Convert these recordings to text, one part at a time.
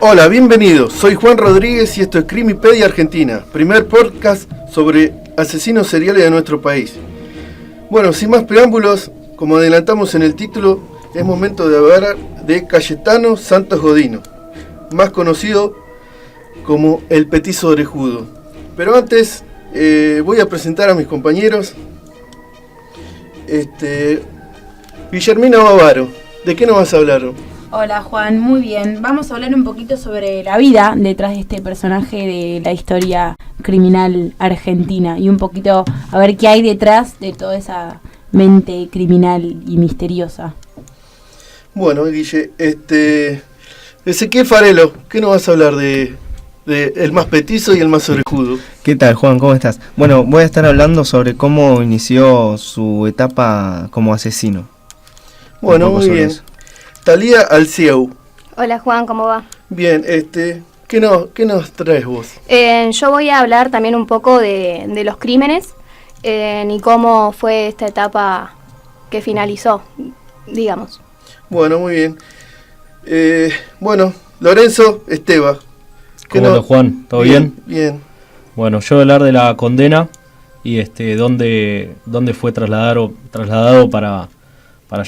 Hola, bienvenidos. Soy Juan Rodríguez y esto es Crimipedia Argentina, primer podcast sobre asesinos seriales de nuestro país. Bueno, sin más preámbulos, como adelantamos en el título, es momento de hablar de Cayetano Santos Godino, más conocido como el Petizo Orejudo. Pero antes voy a presentar a mis compañeros. Guillermina Bavaro, ¿de qué nos vas a hablar? Hola Juan, muy bien. Vamos a hablar un poquito sobre la vida detrás de este personaje de la historia criminal argentina y un poquito a ver qué hay detrás de toda esa mente criminal y misteriosa. Bueno, Guille, Ezequiel Farelo, ¿qué nos vas a hablar de el más petizo y el más orejudo? ¿Qué tal, Juan? ¿Cómo estás? Bueno, voy a estar hablando sobre cómo inició su etapa como asesino. Bueno, muy bien. Eso. Talía Alcieu. Hola Juan, ¿cómo va? Bien, ¿qué nos traes vos? Yo voy a hablar también un poco de los crímenes y cómo fue esta etapa que finalizó, digamos. Bueno, muy bien. Bueno, Lorenzo Esteva. ¿Cómo andas, Juan? ¿Todo bien? Bien. Bueno, yo voy a hablar de la condena y dónde fue trasladado para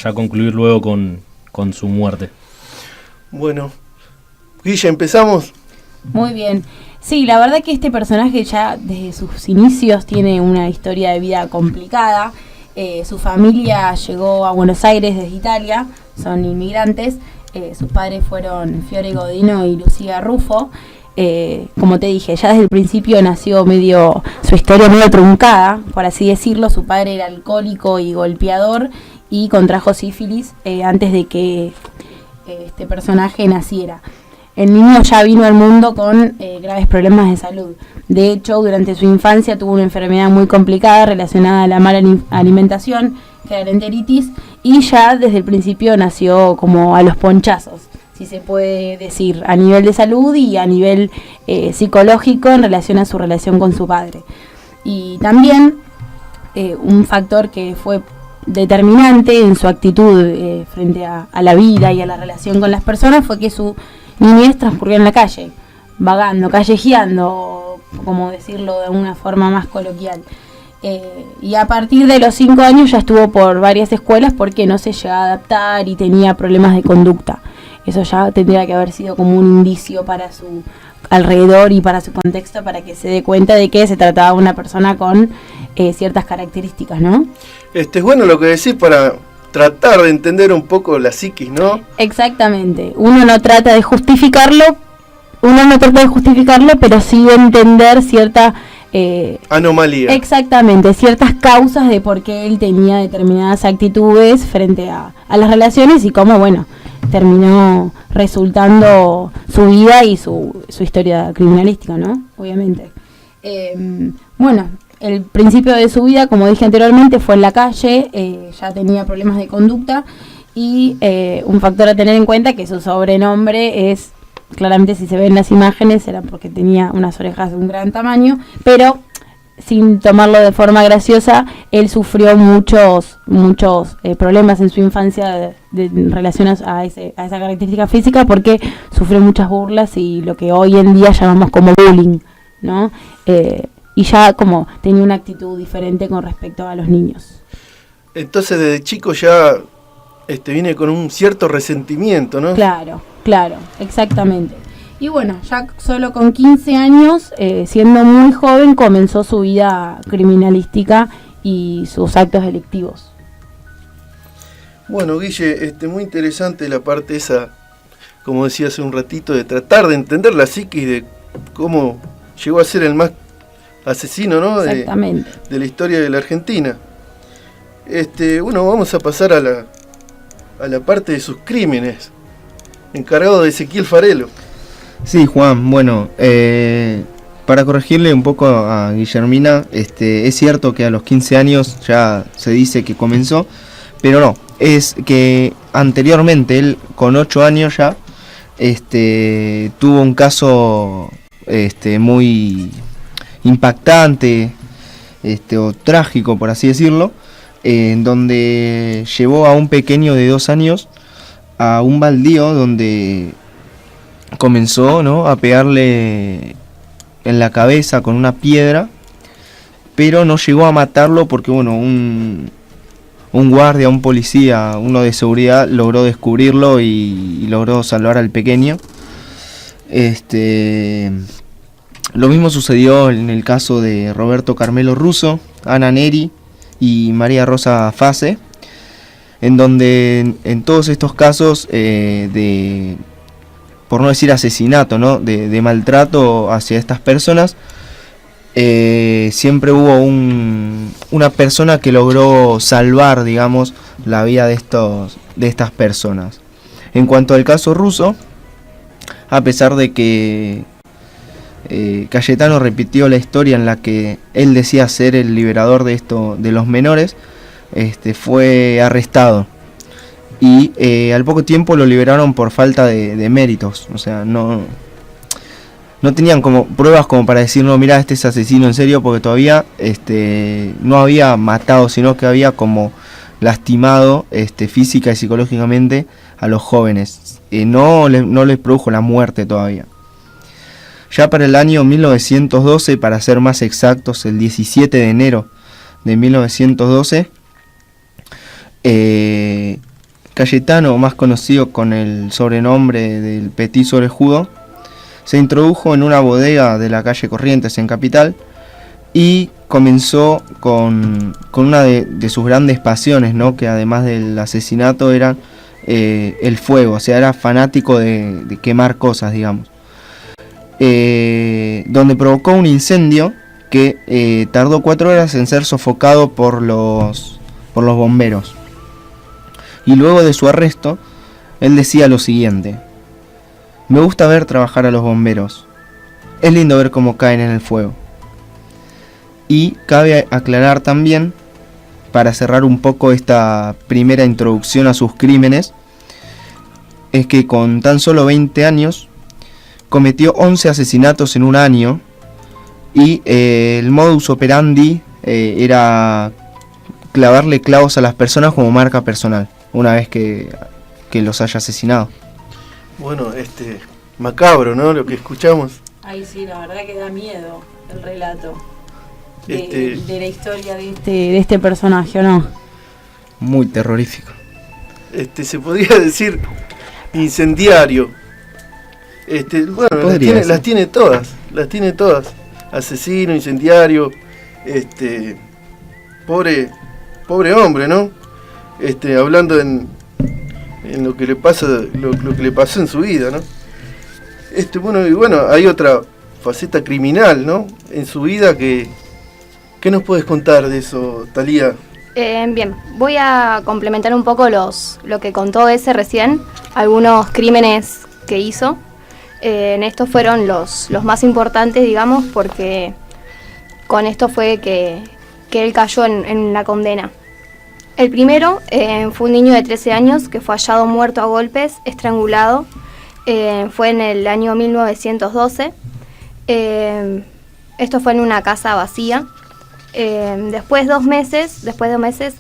ya concluir luego con su muerte. Bueno, Guilla, ¿empezamos? Muy bien. Sí, la verdad que este personaje ya desde sus inicios tiene una historia de vida complicada. Su familia llegó a Buenos Aires desde Italia, son inmigrantes. Sus padres fueron Fiore Godino y Lucía Rufo. Como te dije, ya desde el principio nació su historia medio truncada, por así decirlo. Su padre era alcohólico y golpeador y contrajo sífilis antes de que este personaje naciera. El niño ya vino al mundo con graves problemas de salud. De hecho, durante su infancia tuvo una enfermedad muy complicada relacionada a la mala alimentación, que era la enteritis, y ya desde el principio nació como a los ponchazos, si se puede decir, a nivel de salud y a nivel psicológico en relación a su relación con su padre. Y también un factor que fue determinante en su actitud frente a la vida y a la relación con las personas fue que su niñez transcurrió en la calle, vagando, callejeando, como decirlo de una forma más coloquial. Y a partir de los 5 años ya estuvo por varias escuelas porque no se llegaba a adaptar y tenía problemas de conducta. Eso ya tendría que haber sido como un indicio para su alrededor y para su contexto, para que se dé cuenta de que se trataba de una persona con ciertas características, ¿no? Es bueno lo que decís para tratar de entender un poco la psiquis, ¿no? Exactamente. Uno no trata de justificarlo, pero sí de entender cierta anomalía. Exactamente, ciertas causas de por qué él tenía determinadas actitudes frente a las relaciones y cómo, bueno, terminó resultando su vida y su historia criminalística, ¿no? Obviamente. Bueno, el principio de su vida, como dije anteriormente, fue en la calle, ya tenía problemas de conducta y un factor a tener en cuenta que su sobrenombre es, claramente si se ven las imágenes, era porque tenía unas orejas de un gran tamaño, pero sin tomarlo de forma graciosa, él sufrió muchos problemas en su infancia relacionados a esa característica física, porque sufrió muchas burlas y lo que hoy en día llamamos como bullying, ¿no? Y ya como tenía una actitud diferente con respecto a los niños. Entonces desde chico ya viene con un cierto resentimiento, ¿no? Claro, exactamente. Y bueno, ya solo con 15 años, siendo muy joven, comenzó su vida criminalística y sus actos delictivos. Bueno, Guille, muy interesante la parte esa, como decía hace un ratito, de tratar de entender la psiquis de cómo llegó a ser el más asesino, ¿no? Exactamente. De la historia de la Argentina. Bueno, vamos a pasar a la parte de sus crímenes, encargado de Ezequiel Farelo. Sí, Juan, bueno, para corregirle un poco a Guillermina, es cierto que a los 15 años ya se dice que comenzó, pero no, es que anteriormente él con 8 años ya tuvo un caso muy impactante o trágico, por así decirlo, en donde llevó a un pequeño de 2 años a un baldío donde comenzó, ¿no?, a pegarle en la cabeza con una piedra, pero no llegó a matarlo porque, bueno, un guardia, un policía, uno de seguridad logró descubrirlo y logró salvar al pequeño. Lo mismo sucedió en el caso de Roberto Carmelo Russo, Ana Neri y María Rosa Fase, en donde en todos estos casos por no decir asesinato, ¿no?, de maltrato hacia estas personas, siempre hubo una persona que logró salvar, digamos, la vida de estas personas. En cuanto al caso Russo, a pesar de que Cayetano repitió la historia en la que él decía ser el liberador de los menores, fue arrestado. Y al poco tiempo lo liberaron por falta de méritos. O sea, no tenían como pruebas como para decir, no, mira, este es asesino en serio, porque todavía no había matado, sino que había como lastimado física y psicológicamente a los jóvenes. No les produjo la muerte todavía. Ya para el año 1912, para ser más exactos, el 17 de enero de 1912, Cayetano, más conocido con el sobrenombre del Petit Orejudo, se introdujo en una bodega de la calle Corrientes en Capital y comenzó con una de sus grandes pasiones, ¿no?, que además del asesinato era el fuego. O sea, era fanático de quemar cosas, digamos. Donde provocó un incendio que tardó 4 horas en ser sofocado por los bomberos. Y luego de su arresto, él decía lo siguiente: me gusta ver trabajar a los bomberos. Es lindo ver cómo caen en el fuego. Y cabe aclarar también, para cerrar un poco esta primera introducción a sus crímenes, es que con tan solo 20 años cometió 11 asesinatos en un año y el modus operandi era clavarle clavos a las personas como marca personal una vez que los haya asesinado. Bueno, macabro, ¿no?, lo que escuchamos. Ay, sí, la verdad que da miedo el relato de la historia de este personaje, ¿o no? Muy terrorífico. Se podría decir incendiario. Bueno, las tiene todas. Asesino, incendiario, pobre hombre, ¿no? Hablando en lo que le pasa, lo que le pasó en su vida, ¿no? Bueno, hay otra faceta criminal, ¿no?, en su vida ¿qué nos puedes contar de eso, Talía? Bien, voy a complementar un poco lo que contó ese recién, algunos crímenes que hizo. En estos fueron los más importantes, digamos, porque con esto fue que él cayó en la condena. El primero fue un niño de 13 años que fue hallado muerto a golpes, estrangulado. Fue en el año 1912. Esto fue en una casa vacía. Después de 2 meses,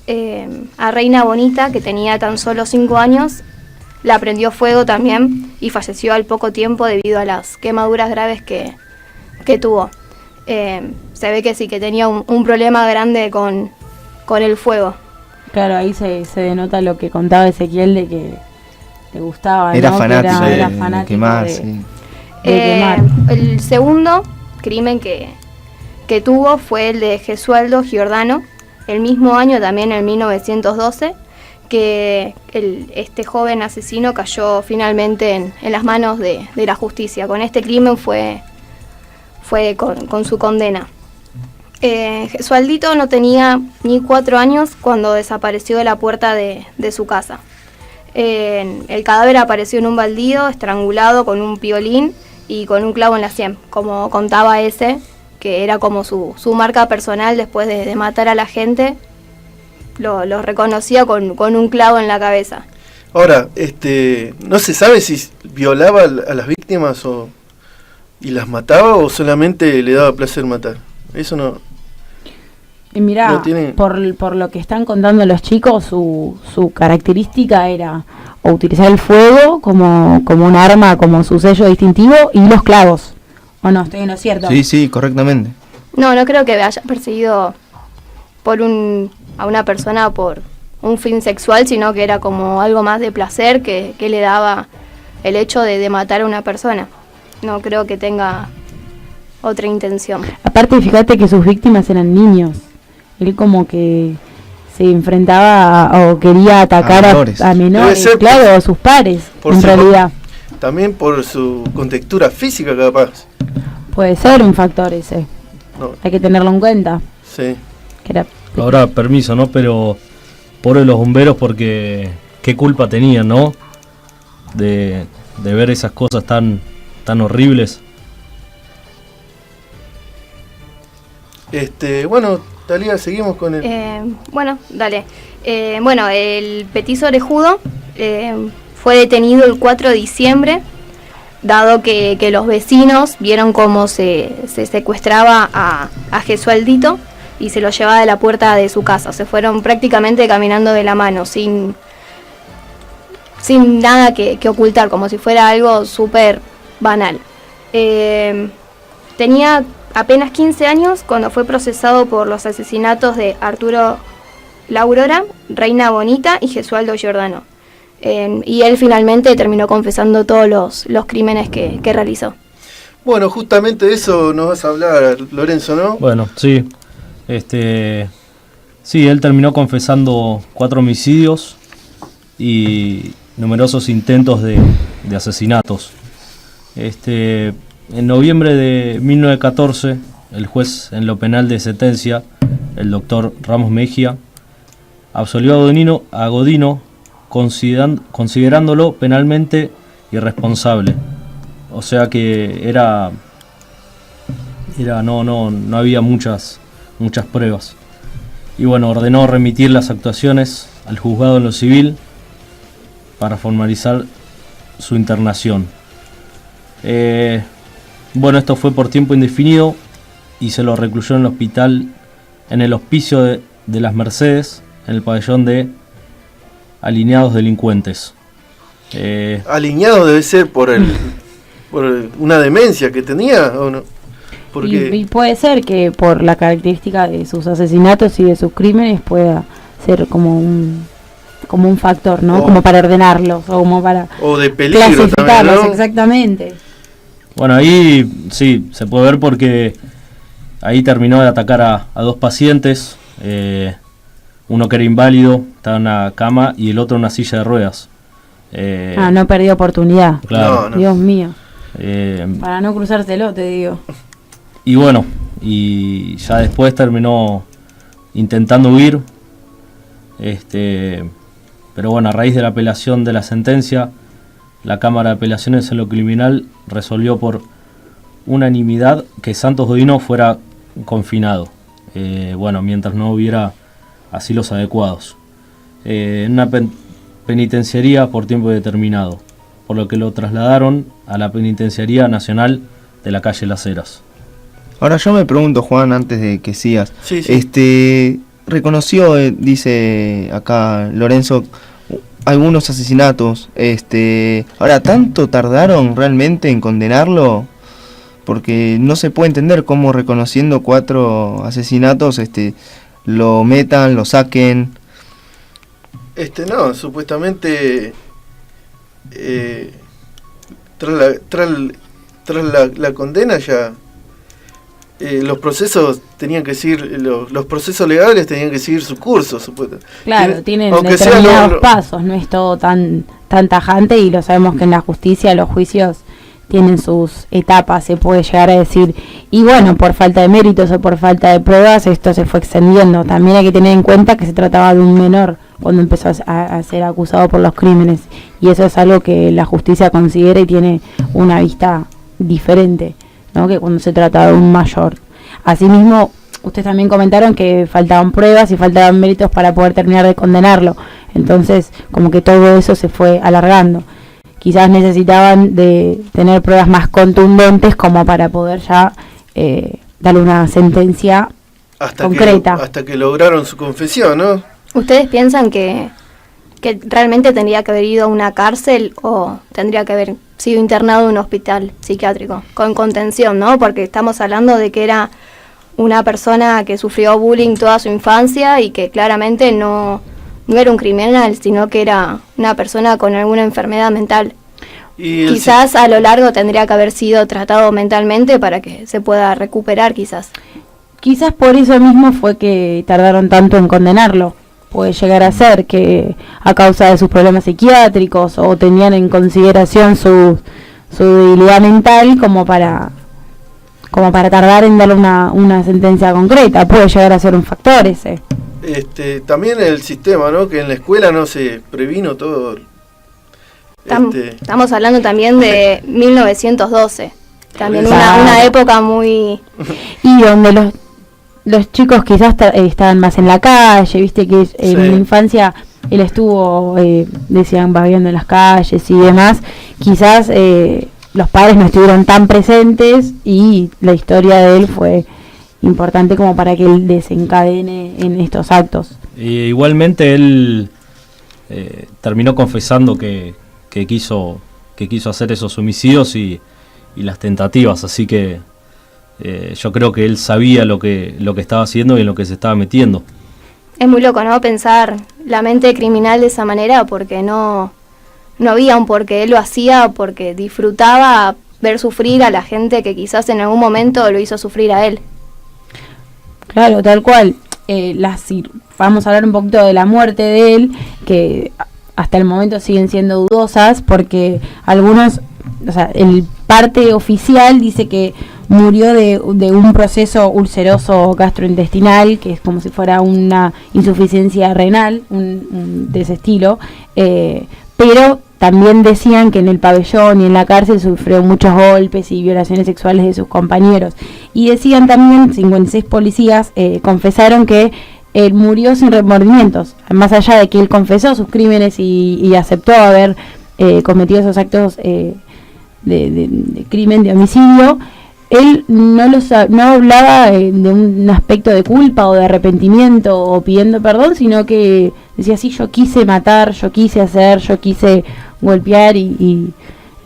a Reina Bonita, que tenía tan solo 5 años, la prendió fuego también y falleció al poco tiempo debido a las quemaduras graves que tuvo. Se ve que sí, que tenía un problema grande con el fuego. Claro, ahí se denota lo que contaba Ezequiel de que le gustaba, era ¿no? fanático, era fanático de quemar, de sí. quemar. El segundo crimen que tuvo fue el de Gesualdo Giordano, el mismo año, también en 1912, que este joven asesino cayó finalmente en las manos de la justicia. Con este crimen fue con su condena. Gesualdito no tenía ni 4 años cuando desapareció de la puerta de su casa. El cadáver apareció en un baldío, estrangulado con un piolín y con un clavo en la sien, como contaba ese, que era como su marca personal después de matar a la gente, lo reconocía con un clavo en la cabeza. Ahora, no se sabe si violaba a las víctimas y las mataba o solamente le daba placer matar. Eso no. Y mirá, no tiene... por lo que están contando los chicos, su característica era o utilizar el fuego como un arma, como su sello distintivo, y los clavos. ¿O no? ¿Estoy en lo cierto? Sí, correctamente. No creo que haya perseguido a una persona por un fin sexual, sino que era como algo más de placer que le daba el hecho de matar a una persona. No creo que tenga otra intención. Aparte, fíjate que sus víctimas eran niños. Él como que se enfrentaba o quería atacar a menores, claro, a sus pares, en realidad. También por su contextura física, capaz. Puede ser un factor ese. No. Hay que tenerlo en cuenta. Sí. Ahora, permiso, ¿no? Pero pobre los bomberos, porque qué culpa tenían, ¿no? De ver esas cosas tan horribles. Bueno, Talía, seguimos con el... Bueno, dale. El petiso orejudo fue detenido el 4 de diciembre, dado que los vecinos vieron cómo se secuestraba a Gesualdito y se lo llevaba de la puerta de su casa. Se fueron prácticamente caminando de la mano, sin nada que ocultar, como si fuera algo súper banal. Tenía apenas 15 años cuando fue procesado por los asesinatos de Arturo Laurora, Reina Bonita y Gesualdo Giordano. Y él finalmente terminó confesando todos los crímenes que realizó. Bueno, justamente de eso nos vas a hablar, Lorenzo, ¿no? Bueno, sí. Sí, él terminó confesando 4 homicidios y numerosos intentos de asesinatos. En noviembre de 1914, el juez en lo penal de sentencia, el doctor Ramos Mejía, absolvió a Godino considerándolo penalmente irresponsable. O sea que no había muchas pruebas. Y bueno, ordenó remitir las actuaciones al juzgado en lo civil para formalizar su internación. Esto fue por tiempo indefinido y se lo recluyó en el hospicio de las Mercedes, en el pabellón de alineados delincuentes. Alineado debe ser por una demencia que tenía, ¿o no? Y puede ser que por la característica de sus asesinatos y de sus crímenes pueda ser como un factor, ¿no? Como para ordenarlos o como para de peligro clasificarlos, también, ¿no? Exactamente. Bueno, ahí sí, se puede ver porque ahí terminó de atacar a 2 pacientes, uno que era inválido, estaba en una cama, y el otro en una silla de ruedas. No perdió oportunidad. Claro. No. Dios mío. Para no cruzárselo, te digo. Y bueno, y ya después terminó intentando huir. Pero bueno, a raíz de la apelación de la sentencia, la Cámara de Apelaciones en lo Criminal resolvió por unanimidad que Santos Godino fuera confinado, mientras no hubiera asilos adecuados, en una penitenciaría por tiempo determinado, por lo que lo trasladaron a la Penitenciaría Nacional de la calle Las Heras. Ahora yo me pregunto, Juan, antes de que sigas, sí. Reconoció, dice acá Lorenzo, algunos asesinatos. Ahora, ¿tanto tardaron realmente en condenarlo? Porque no se puede entender cómo reconociendo 4 asesinatos lo metan, lo saquen. No, supuestamente tras la condena ya los procesos tenían que seguir, los procesos legales tenían que seguir su curso, supuestamente. Claro, tienen determinados pasos, no es todo tan tajante, y lo sabemos que en la justicia los juicios tienen sus etapas, se puede llegar a decir, y bueno, por falta de méritos o por falta de pruebas esto se fue extendiendo. También hay que tener en cuenta que se trataba de un menor cuando empezó a ser acusado por los crímenes, y eso es algo que la justicia considera y tiene una vista diferente, ¿no? Que cuando se trata de un mayor. Asimismo, ustedes también comentaron que faltaban pruebas y faltaban méritos para poder terminar de condenarlo. Entonces, como que todo eso se fue alargando. Quizás necesitaban de tener pruebas más contundentes como para poder ya darle una sentencia concreta. Hasta que lograron su confesión, ¿no? ¿Ustedes piensan que realmente tendría que haber ido a una cárcel o tendría que haber sido internado en un hospital psiquiátrico con contención, ¿no? Porque estamos hablando de que era una persona que sufrió bullying toda su infancia y que claramente no era un criminal, sino que era una persona con alguna enfermedad mental. Y quizás a lo largo tendría que haber sido tratado mentalmente para que se pueda recuperar, quizás. Quizás por eso mismo fue que tardaron tanto en condenarlo. Puede llegar a ser que a causa de sus problemas psiquiátricos o tenían en consideración su debilidad mental como para tardar en darle una sentencia concreta. Puede llegar a ser un factor ese. También el sistema, ¿no? Que en la escuela no se previno todo. Estamos hablando también de 1912. También Claro. una época muy... Y donde los chicos quizás estaban más en la calle, viste que en la infancia él estuvo, decían, vagueando en las calles y demás. Quizás los padres no estuvieron tan presentes y la historia de él fue importante como para que él desencadene en estos actos. Igualmente él terminó confesando que quiso hacer esos homicidios y las tentativas, así que yo creo que él sabía lo que estaba haciendo y en lo que se estaba metiendo. Es muy loco, ¿no? Pensar la mente criminal de esa manera, porque no había un porqué. Él lo hacía porque disfrutaba ver sufrir a la gente que quizás en algún momento lo hizo sufrir a él. Claro, tal cual. Vamos a hablar un poquito de la muerte de él, que hasta el momento siguen siendo dudosas, porque algunos, o sea, el parte oficial dice que murió de un proceso ulceroso gastrointestinal, que es como si fuera una insuficiencia renal, de ese estilo, pero también decían que en el pabellón y en la cárcel sufrió muchos golpes y violaciones sexuales de sus compañeros. Y decían también, 56 policías confesaron que él murió sin remordimientos, más allá de que él confesó sus crímenes y aceptó haber cometido esos actos de crimen, de homicidio. Él no hablaba de un aspecto de culpa o de arrepentimiento o pidiendo perdón, sino que decía, sí, yo quise matar, yo quise hacer, yo quise golpear y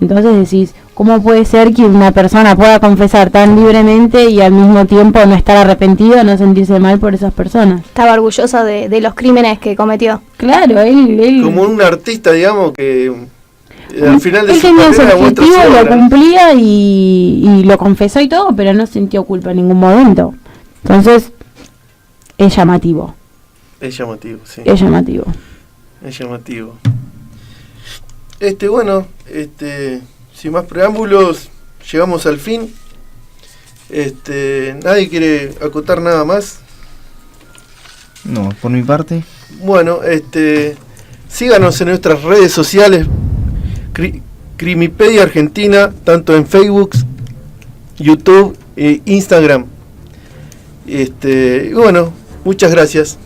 entonces decís, ¿cómo puede ser que una persona pueda confesar tan libremente y al mismo tiempo no estar arrepentido, no sentirse mal por esas personas? Estaba orgullosa de los crímenes que cometió. Claro, él como un artista, digamos, que al final de él su tenía su carrera muestra objetivo, su lo obra. cumplía y lo confesó y todo, pero no sintió culpa en ningún momento. Entonces, es llamativo. Es llamativo, sí. Es llamativo. Es llamativo. Bueno, sin más preámbulos, llegamos al fin. ¿Nadie quiere acotar nada más? No, por mi parte. Bueno, síganos en nuestras redes sociales, Crimipedia Argentina, tanto en Facebook, YouTube e Instagram. Bueno, muchas gracias.